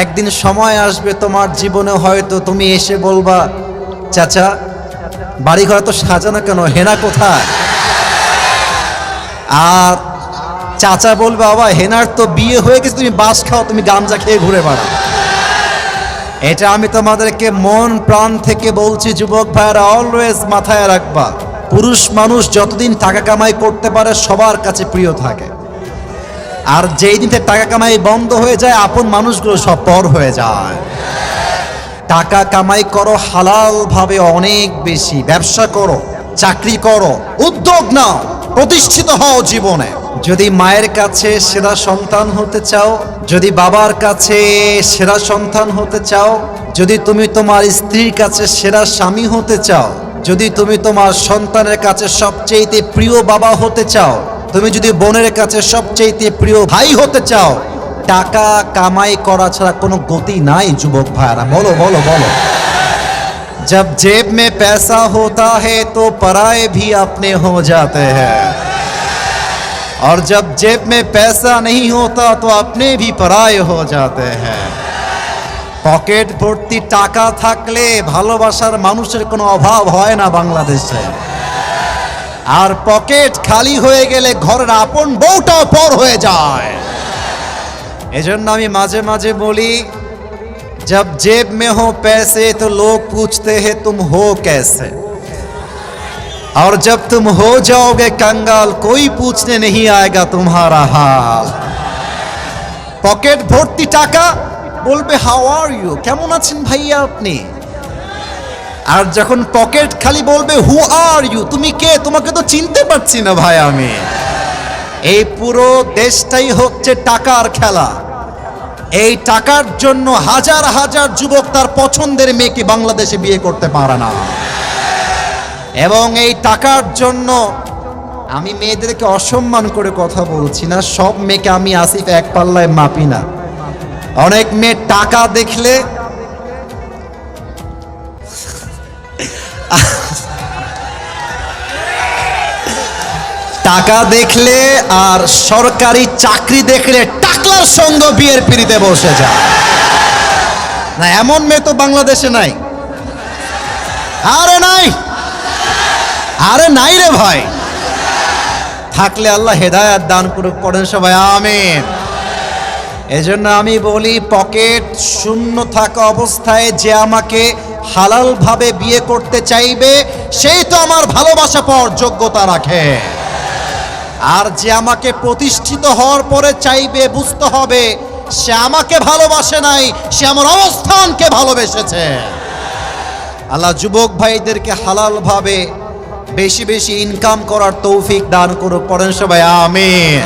একদিন সময় আসবে তোমার জীবনে, হয়তো তুমি এসে বলবা, চাচা বাড়িঘর তো সাজানো কেন, হেনা কোথায়? আর চাচা বলবে, বাবা হেনার তো বিয়ে হয়ে গেছে, তুমি বাস খাও, তুমি গামজা খেয়ে ঘুরে বেড়াও। এটা আমি তোমাদেরকে মন প্রাণ থেকে বলছি যুবক ভাইরা, অলওয়েজ মাথায় রাখবা, পুরুষ মানুষ যতদিন টাকা কামাই করতে পারে সবার কাছে প্রিয় থাকে, আর যেই দিন থেকে টাকা কামাই বন্ধ হয়ে যায় আপন মানুষগুলো সব পর হয়ে যায়। টাকা কামাই করো হালাল ভাবে, অনেক বেশি ব্যবসা করো, চাকরি করো, উদ্যোগ নাও, প্রতিষ্ঠিত হও জীবনে। যদি মায়ের কাছে সেরা সন্তান হতে চাও, যদি বাবার কাছে সেরা সন্তান হতে চাও, যদি তুমি তোমার স্ত্রীর কাছে সেরা স্বামী হতে চাও, যদি তুমি তোমার সন্তানের কাছে সবচেয়ে প্রিয় বাবা হতে চাও, তুমি যদি বোনের কাছে সবচেয়ে প্রিয় ভাই হতে চাও, টাকা কামাই করা ছাড়া কোনো গতি নাই যুবক ভাইরা। বলো বলো বলো। जब जेब में पैसा होता है तो पराए भी अपने हो जाते हैं, और जब जेब में पैसा नहीं होता तो अपने भी पराए हो जाते हैं। পকেট ভর্তি টাকা থাকলে ভালোবাসার মানুষের কোনো অভাব হয় না বাংলাদেশে, আর পকেট খালি হয়ে গেলে ঘরের আপন বউটাও পর হয়ে যায়। এজন্য আমি মাঝে মাঝে বলি, जब जेब में हो पैसे तो लोग पूछते हैं तुम हो कैसे, और जब तुम हो जाओगे कंगाल कोई पूछने नहीं आएगा तुम्हारा हाल। पॉकेट भर्ती टाका বলবে হাউ আর ইউ, কেমন আছেন ভাইয়া আপনি, আর যখন পকেট খালি বলবে হু আর ইউ, তুমি কে, তোমাকে তো চিনতে পারছি না ভাই আমি। এই পুরো দেশটাই হচ্ছে টাকার খেলা। এই টাকার জন্য হাজার হাজার যুবক তার পছন্দের মেয়েকে বাংলাদেশে বিয়ে করতে পারে না, এবং এই টাকার জন্য আমি মেয়েদেরকে অসম্মান করে কথা বলছি না, সব মেয়েকে আমি আসিফ এক পাল্লায় মাপি না। অনেক মেয়ে টাকা দেখলে টাকা দেখলে আর সরকারি চাকরি দেখলে টাকলার সঙ্গ বিয়ের পিড়িতে বসে যায় না, এমন মেয়ে তো বাংলাদেশে নাই। আরে নাই, আরে নাই রে ভাই, থাকলে আল্লাহ হেদায়েত দান করুক, পড়েন সবাই আমিন। এজন্য আমি বলি, পকেট শূন্য থাকা অবস্থায় যে আমাকে হালাল ভাবে বিয়ে করতে চাইবে সেই তো আমার ভালোবাসা পাওয়ার যোগ্যতা রাখে, আর যে আমাকে প্রতিষ্ঠিত হওয়ার পরে চাইবে, বুঝতে হবে সে আমাকে ভালোবাসে নাই, সে আমার অবস্থানকে ভালোবেসেছে। আল্লাহ যুবক ভাইদেরকে হালাল ভাবে বেশি বেশি ইনকাম করার তৌফিক দান করুক, পড়েন সবাই আমিন।